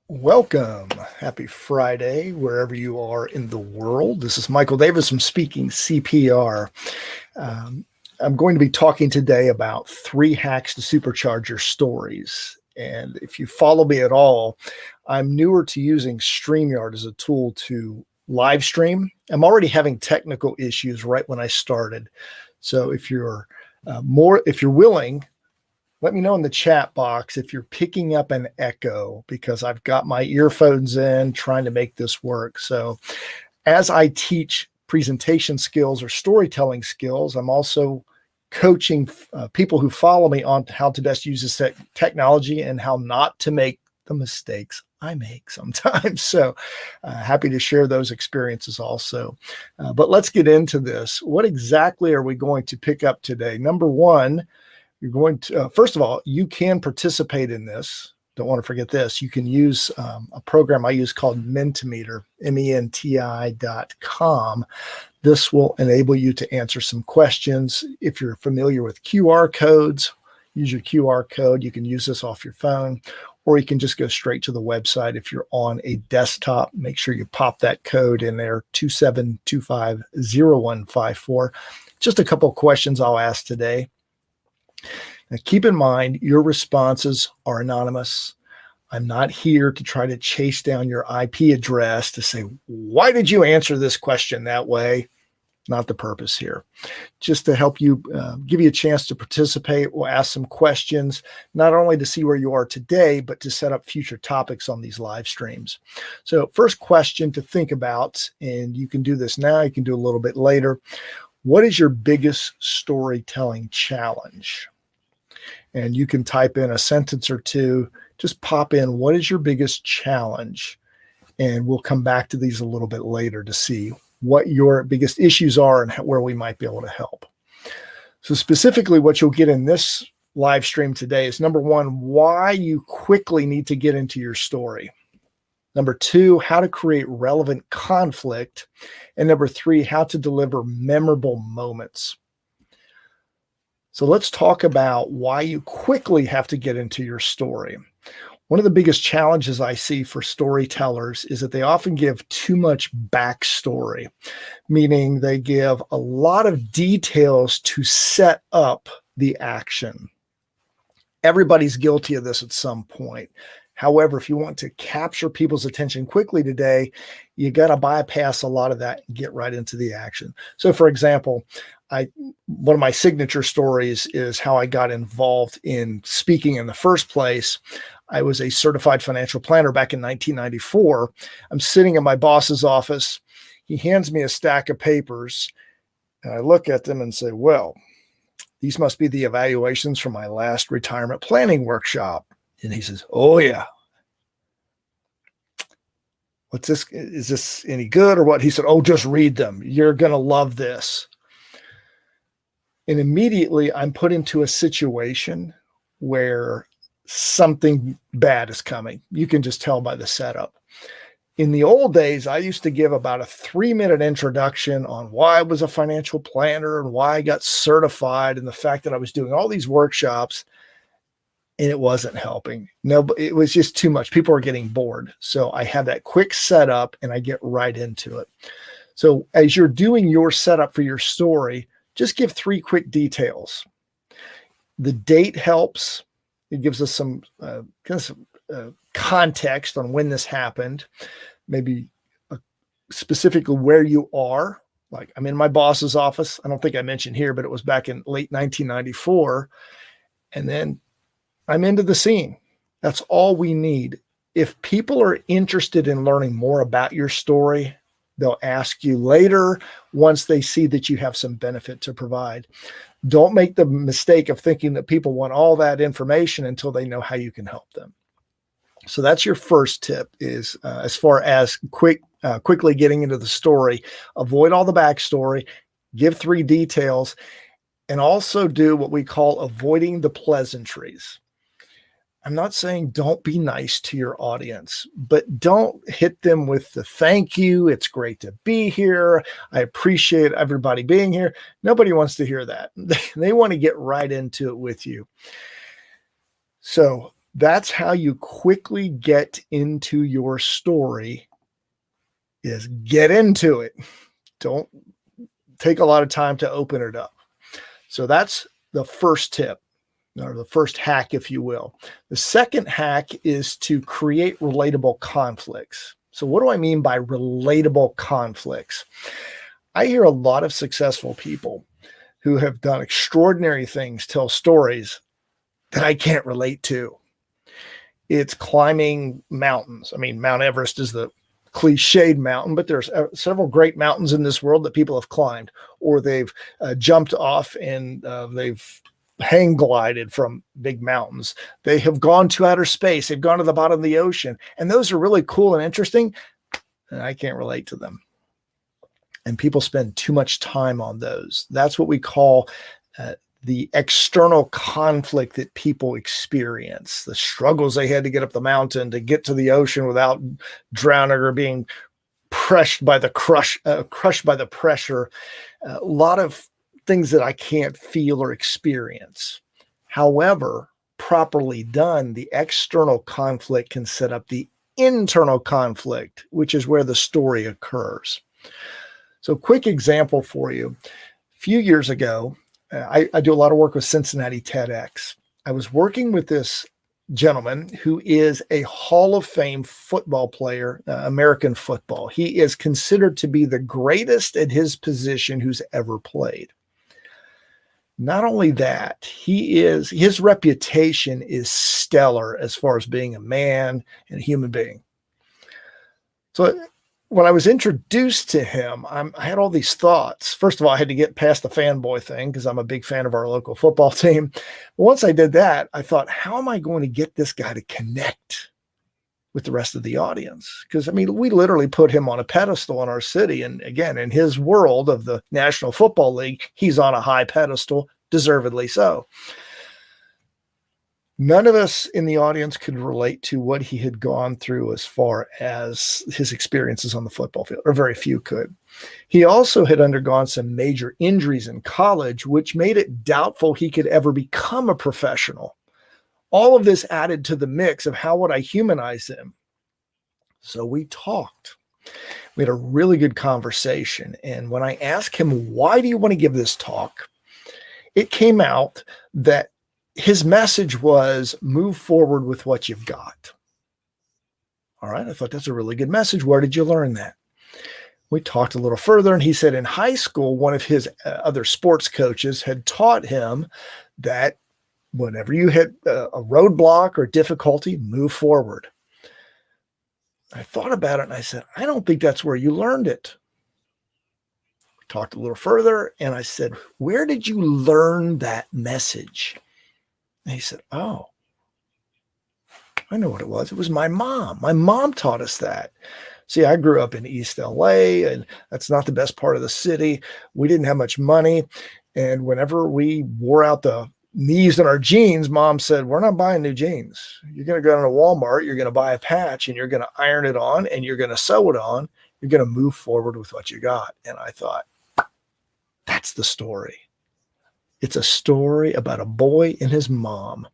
Welcome. Happy Friday, wherever you are in the world. This is Michael Davis from Speaking CPR. Um, I'm going to be talking today about 3 hacks to supercharge your stories. And if you follow me at all, I'm newer to using StreamYard as a tool to live stream. I'm already having technical issues right when I started. So if you're willing, let me know in the chat box if you're picking up an echo, because I've got my earphones in trying to make this work. So as I teach presentation skills or storytelling skills, I'm also coaching people who follow me on how to best use this technology and how not to make the mistakes I make sometimes. So happy to share those experiences also. But let's get into this. What exactly are we going to pick up today? Number one, you're going to, first of all, you can participate in this. Don't want to forget this. You can use a program I use called Mentimeter, menti.com. This will enable you to answer some questions. If you're familiar with QR codes, use your QR code. You can use this off your phone, or you can just go straight to the website. If you're on a desktop, make sure you pop that code in there, 27250154. Just a couple of questions I'll ask today. Now, keep in mind, your responses are anonymous. I'm not here to try to chase down your IP address to say, why did you answer this question that way? Not the purpose here. Just to help you, give you a chance to participate. We'll ask some questions, not only to see where you are today, but to set up future topics on these live streams. So first question to think about, and you can do this now, you can do a little bit later. What is your biggest storytelling challenge? And you can type in a sentence or two, just pop in, what is your biggest challenge? And we'll come back to these a little bit later to see what your biggest issues are and where we might be able to help. So specifically, what you'll get in this live stream today is, number one, why you quickly need to get into your story. Number two, how to create relevant conflict. And number three, how to deliver memorable moments. So let's talk about why you quickly have to get into your story. One of the biggest challenges I see for storytellers is that they often give too much backstory, meaning they give a lot of details to set up the action. Everybody's guilty of this at some point. However, if you want to capture people's attention quickly today, you got to bypass a lot of that and get right into the action. So for example, one of my signature stories is how I got involved in speaking in the first place. I was a certified financial planner back in 1994. I'm sitting in my boss's office. He hands me a stack of papers, and I look at them and say, well, these must be the evaluations from my last retirement planning workshop. And he says, oh, yeah. What's this? Is this any good or what? He said, oh, just read them. You're going to love this. And immediately I'm put into a situation where something bad is coming. You can just tell by the setup. In the old days, I used to give about a 3-minute introduction on why I was a financial planner and why I got certified and the fact that I was doing all these workshops. And it wasn't helping. No, it was just too much. People are getting bored. So I have that quick setup and I get right into it. So as you're doing your setup for your story, just give 3 quick details. The date helps. It gives us some context on when this happened, maybe specifically where you are. Like, I'm in my boss's office. I don't think I mentioned here, but it was back in late 1994. And then I'm into the scene. That's all we need. If people are interested in learning more about your story, they'll ask you later once they see that you have some benefit to provide. Don't make the mistake of thinking that people want all that information until they know how you can help them. So that's your first tip, is as far as quickly getting into the story. Avoid all the backstory, give 3 details, and also do what we call avoiding the pleasantries. I'm not saying don't be nice to your audience, but don't hit them with the thank you. It's great to be here. I appreciate everybody being here. Nobody wants to hear that. They want to get right into it with you. So That's how you quickly get into your story, is get into it. Don't take a lot of time to open it up. So that's the first tip, or the first hack, if you will. The second hack is to create relatable conflicts. So what do I mean by relatable conflicts? I hear a lot of successful people who have done extraordinary things tell stories that I can't relate to. It's climbing mountains. I mean, Mount Everest is the cliched mountain, but there's several great mountains in this world that people have climbed, or they've jumped off and they've hang glided from big mountains. They have gone to outer space. They've gone to the bottom of the ocean. And those are really cool and interesting. And I can't relate to them. And people spend too much time on those. That's what we call the external conflict that people experience, the struggles they had to get up the mountain, to get to the ocean without drowning or being crushed by the pressure. A lot of things that I can't feel or experience. However, properly done, the external conflict can set up the internal conflict, which is where the story occurs. So, quick example for you. A few years ago, I do a lot of work with Cincinnati TEDx. I was working with this gentleman who is a Hall of Fame football player, American football. He is considered to be the greatest at his position who's ever played. Not only that, his reputation is stellar as far as being a man and a human being. So when I was introduced to him, I had all these thoughts. First of all, I had to get past the fanboy thing because I'm a big fan of our local football team. But once I did that, I thought, how am I going to get this guy to connect with the rest of the audience? Because, I mean, we literally put him on a pedestal in our city. And again, in his world of the National Football League, he's on a high pedestal, deservedly so. None of us in the audience could relate to what he had gone through as far as his experiences on the football field, or very few could. He also had undergone some major injuries in college, which made it doubtful he could ever become a professional. All of this added to the mix of how would I humanize him. So we talked. We had a really good conversation. And when I asked him, why do you want to give this talk? It came out that his message was, move forward with what you've got. All right, I thought that's a really good message. Where did you learn that? We talked a little further, and he said in high school, one of his other sports coaches had taught him that whenever you hit a roadblock or difficulty, move forward. I thought about it, and I said, I don't think that's where you learned it. We talked a little further, and I said, where did you learn that message? And he said, oh, I know what it was. It was my mom. My mom taught us that. See, I grew up in East LA, and that's not the best part of the city. We didn't have much money. And whenever we wore out the knees in our jeans, mom said, we're not buying new jeans. You're going to go to Walmart, you're going to buy a patch, and you're going to iron it on, and you're going to sew it on. You're going to move forward with what you got. And I thought, that's the story. It's a story about a boy and his mom,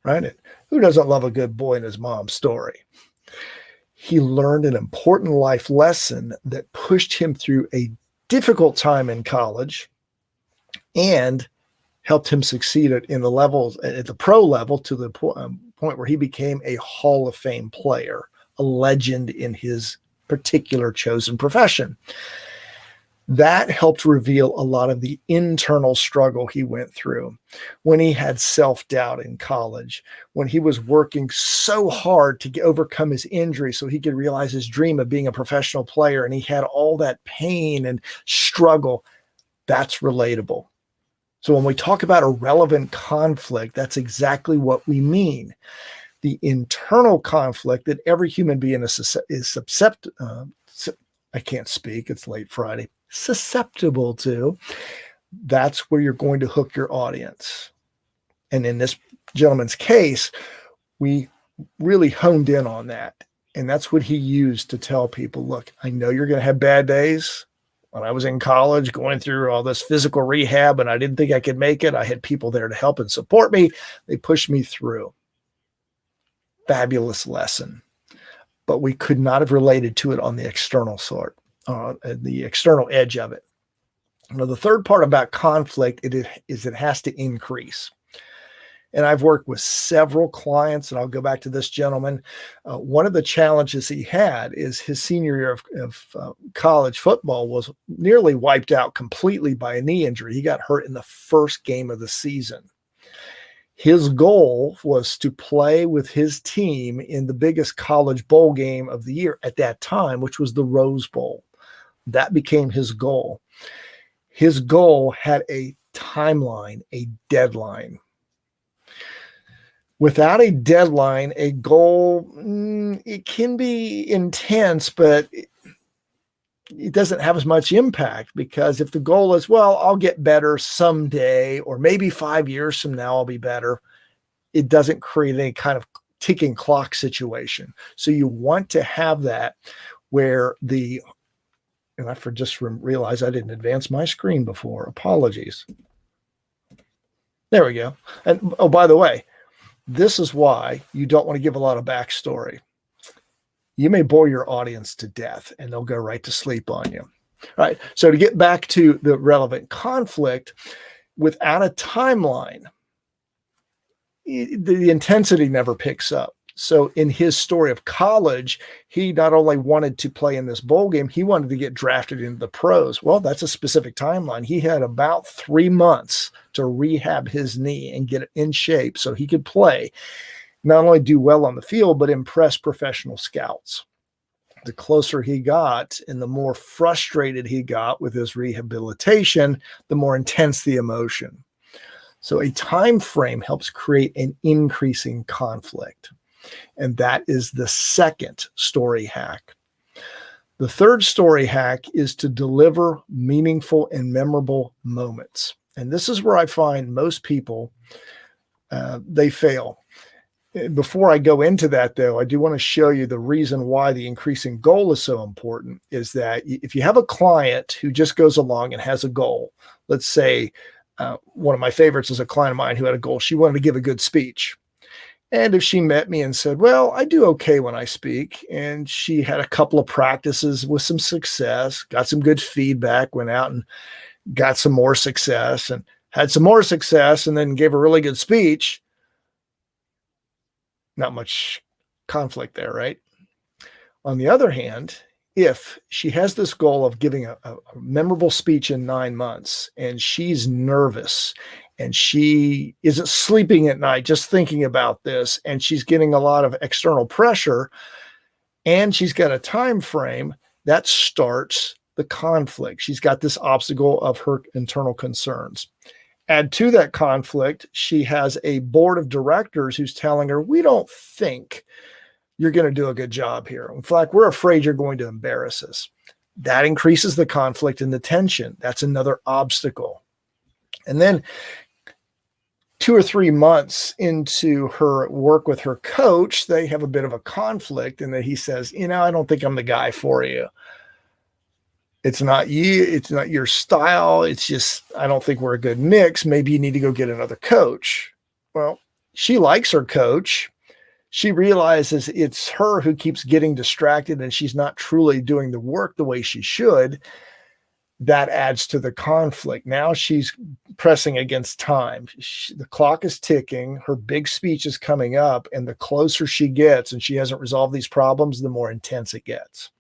right? And who doesn't love a good boy and his mom story? He learned an important life lesson that pushed him through a difficult time in college and helped him succeed in the levels, at the pro level, to the point where he became a Hall of Fame player, a legend in his particular chosen profession. That helped reveal a lot of the internal struggle he went through when he had self-doubt in college, when he was working so hard to overcome his injury so he could realize his dream of being a professional player, and he had all that pain and struggle. That's relatable. So when we talk about a relevant conflict, that's exactly what we mean. The internal conflict that every human being is susceptible. I can't speak. It's late Friday. Susceptible to. That's where you're going to hook your audience. And in this gentleman's case, we really honed in on that. And that's what he used to tell people, look, I know you're going to have bad days. When I was in college going through all this physical rehab and I didn't think I could make it, I had people there to help and support me. They pushed me through. fabulous lesson, but we could not have related to it on the external the external edge of it. Now, the third part about conflict is it has to increase. And I've worked with several clients, and I'll go back to this gentleman. One of the challenges he had is his senior year of college football was nearly wiped out completely by a knee injury. He got hurt in the first game of the season. His goal was to play with his team in the biggest college bowl game of the year at that time, which was the Rose Bowl. That became his goal. His goal had a timeline, a deadline. Without a deadline, a goal, it can be intense, but it doesn't have as much impact, because if the goal is, well, I'll get better someday, or maybe 5 years from now I'll be better, it doesn't create any kind of ticking clock situation. So you want to have that where and I just realized I didn't advance my screen before. Apologies. There we go. And oh, by the way, this is why you don't want to give a lot of backstory. You may bore your audience to death and they'll go right to sleep on you. All right. So to get back to the relevant conflict, without a timeline, the intensity never picks up. So in his story of college, he not only wanted to play in this bowl game, he wanted to get drafted into the pros. Well, that's a specific timeline. He had about 3 months to rehab his knee and get it in shape so he could play, not only do well on the field, but impress professional scouts. The closer he got and the more frustrated he got with his rehabilitation, the more intense the emotion. So a time frame helps create an increasing conflict. And that is the second story hack. The third story hack is to deliver meaningful and memorable moments. And this is where I find most people, they fail. Before I go into that, though, I do want to show you the reason why the increasing goal is so important. Is that if you have a client who just goes along and has a goal, let's say one of my favorites is a client of mine who had a goal. She wanted to give a good speech. And if she met me and said, well, I do okay when I speak, and she had a couple of practices with some success, got some good feedback, went out and got some more success and had some more success, and then gave a really good speech, not much conflict there, right? On the other hand, if she has this goal of giving a memorable speech in 9 months, and she's nervous and she isn't sleeping at night just thinking about this, and she's getting a lot of external pressure, and she's got a time frame, that starts the conflict. She's got this obstacle of her internal concerns. Add to that conflict, she has a board of directors who's telling her, we don't think you're going to do a good job here. In fact, we're afraid you're going to embarrass us. That increases the conflict and the tension. That's another obstacle. And then 2 or 3 months into her work with her coach, they have a bit of a conflict, and that he says, I don't think I'm the guy for you. It's not you. It's not your style. It's just, I don't think we're a good mix. Maybe you need to go get another coach. Well, she likes her coach. She realizes it's her who keeps getting distracted and she's not truly doing the work the way she should. That adds to the conflict. Now she's pressing against time. The clock is ticking. Her big speech is coming up, and the closer she gets and she hasn't resolved these problems, the more intense it gets.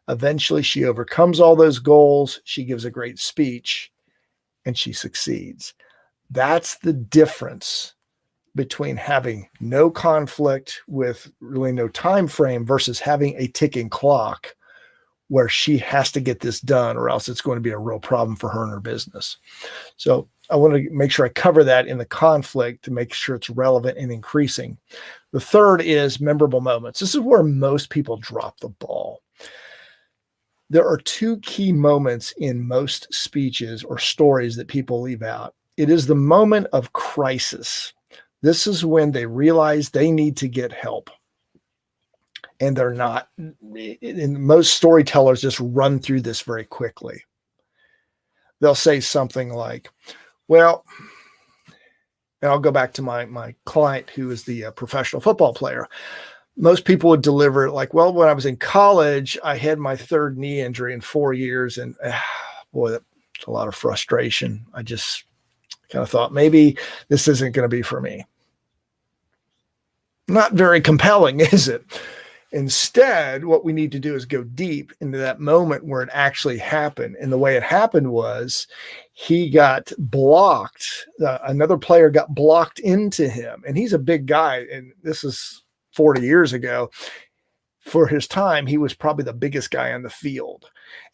Eventually, she overcomes all those goals. She gives a great speech and she succeeds. That's the difference between having no conflict with really no time frame versus having a ticking clock where she has to get this done, or else it's going to be a real problem for her and her business. So I want to make sure I cover that in the conflict to make sure it's relevant and increasing. The third is memorable moments. This is where most people drop the ball. There are 2 key moments in most speeches or stories that people leave out. It is the moment of crisis. This is when they realize they need to get help. And they're not. And most storytellers just run through this very quickly. They'll say something like, well, And I'll go back to my client who is the professional football player. Most people would deliver it like, well, when I was in college, I had my third knee injury in 4 years. And boy, that's a lot of frustration. I just kind of thought maybe this isn't going to be for me. Not very compelling, is it? Instead, what we need to do is go deep into that moment where it actually happened. And the way it happened was he got blocked. Another player got blocked into him. And he's a big guy. And this is 40 years ago. For his time, he was probably the biggest guy on the field.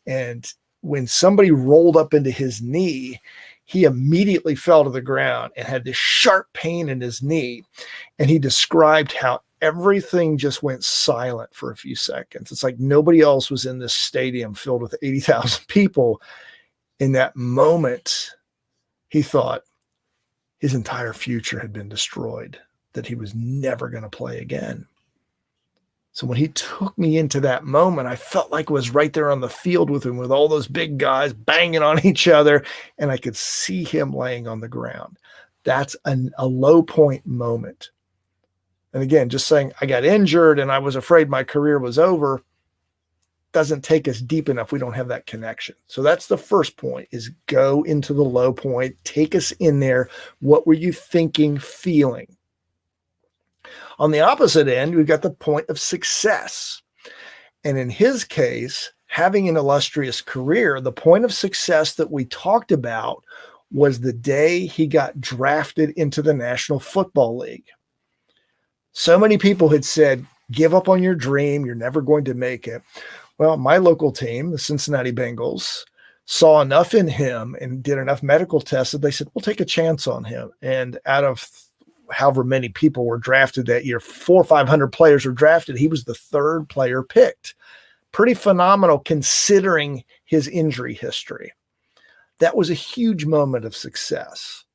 And when somebody rolled up into his knee, he immediately fell to the ground and had this sharp pain in his knee. And he described how everything just went silent for a few seconds. It's like nobody else was in this stadium filled with 80,000 people. In that moment, he thought his entire future had been destroyed, that he was never going to play again. So when he took me into that moment, I felt like I was right there on the field with him, with all those big guys banging on each other, and I could see him laying on the ground. That's a low point moment. And again, just saying I got injured and I was afraid my career was over doesn't take us deep enough. We don't have that connection. So that's the first point, is go into the low point. Take us in there. What were you thinking, feeling? On the opposite end, we've got the point of success. And in his case, having an illustrious career, the point of success that we talked about was the day he got drafted into the National Football League. So many people had said, give up on your dream. You're never going to make it. Well, my local team, the Cincinnati Bengals, saw enough in him and did enough medical tests that they said, we'll take a chance on him. And out of however many people were drafted that year, 400 or 500 players were drafted, he was the third player picked. Pretty phenomenal considering his injury history. That was a huge moment of success.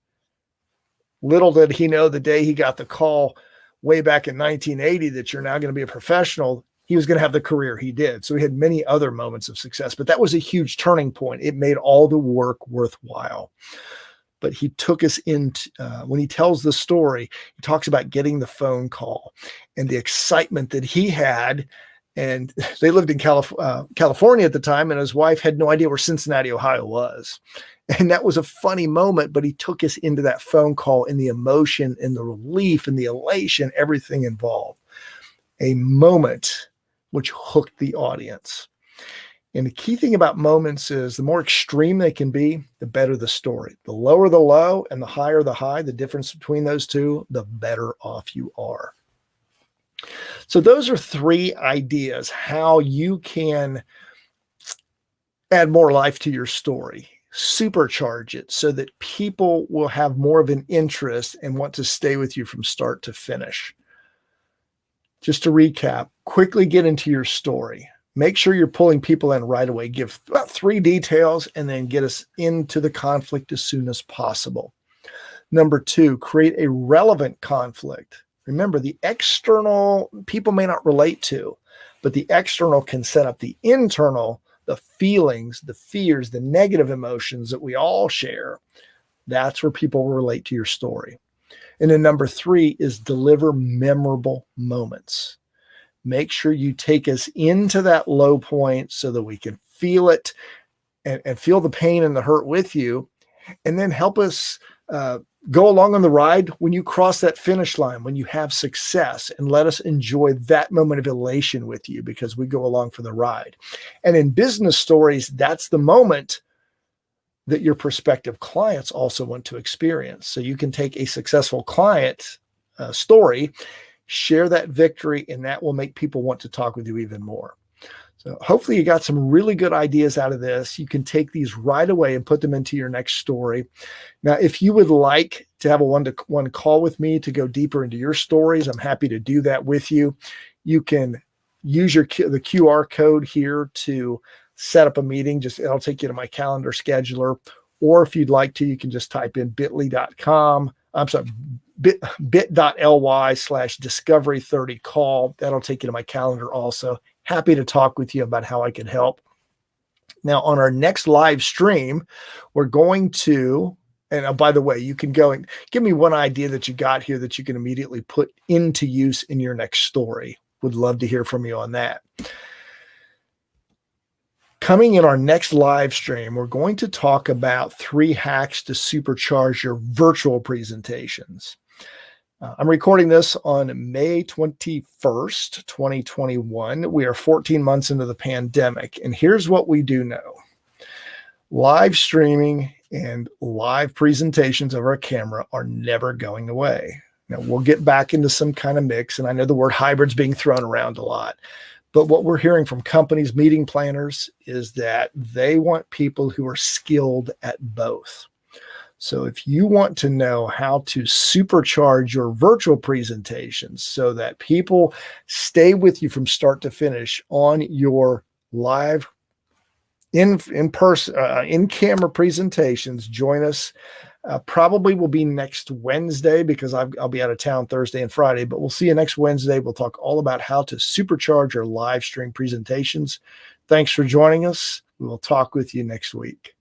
Little did he know the day he got the call way back in 1980 that you're now going to be a professional, he was going to have the career he did. So he had many other moments of success, but that was a huge turning point. It made all the work worthwhile. But he took us into, when he tells the story, he talks about getting the phone call and the excitement that he had. And they lived in California at the time, and his wife had no idea where Cincinnati, Ohio was. And that was a funny moment, but he took us into that phone call and the emotion and the relief and the elation, everything involved. A moment which hooked the audience. And the key thing about moments is the more extreme they can be, the better the story. The lower the low and the higher the high, the difference between those two, the better off you are. So those are 3 ideas how you can add more life to your story. Supercharge it so that people will have more of an interest and want to stay with you from start to finish. Just to recap, quickly get into your story. Make sure you're pulling people in right away. Give about 3 details and then get us into the conflict as soon as possible. Number 2, create a relevant conflict. Remember, the external people may not relate to, but the external can set up the internal, the feelings, the fears, the negative emotions that we all share. That's where people will relate to your story. And then number 3 is deliver memorable moments. Make sure you take us into that low point so that we can feel it and feel the pain and the hurt with you, and then help us go along on the ride when you cross that finish line, when you have success, and let us enjoy that moment of elation with you because we go along for the ride. And in business stories, that's the moment that your prospective clients also want to experience. So you can take a successful client story, share that victory, and that will make people want to talk with you even more. So hopefully you got some really good ideas out of this. You can take these right away and put them into your next story. Now, if you would like to have a one-to-one call with me to go deeper into your stories, I'm happy to do that with you. You can use the QR code here to set up a meeting. It'll take you to my calendar scheduler. Or if you'd like to, you can just type in bit.ly/discovery30call. That'll take you to my calendar also. Happy to talk with you about how I can help. Now, on our next live stream, we're going to And by the way, you can go and give me one idea that you got here that you can immediately put into use in your next story. Would love to hear from you on that. Coming in our next live stream, we're going to talk about 3 hacks to supercharge your virtual presentations. I'm recording this on May 21st, 2021. We are 14 months into the pandemic, and here's what we do know. Live streaming and live presentations over a camera are never going away. Now, we'll get back into some kind of mix, and I know the word hybrid's being thrown around a lot. But what we're hearing from companies, meeting planners, is that they want people who are skilled at both. So if you want to know how to supercharge your virtual presentations so that people stay with you from start to finish on your live in-person, in-camera presentations, join us. Probably will be next Wednesday because I'll be out of town Thursday and Friday, but we'll see you next Wednesday. We'll talk all about how to supercharge your live stream presentations. Thanks for joining us. We will talk with you next week.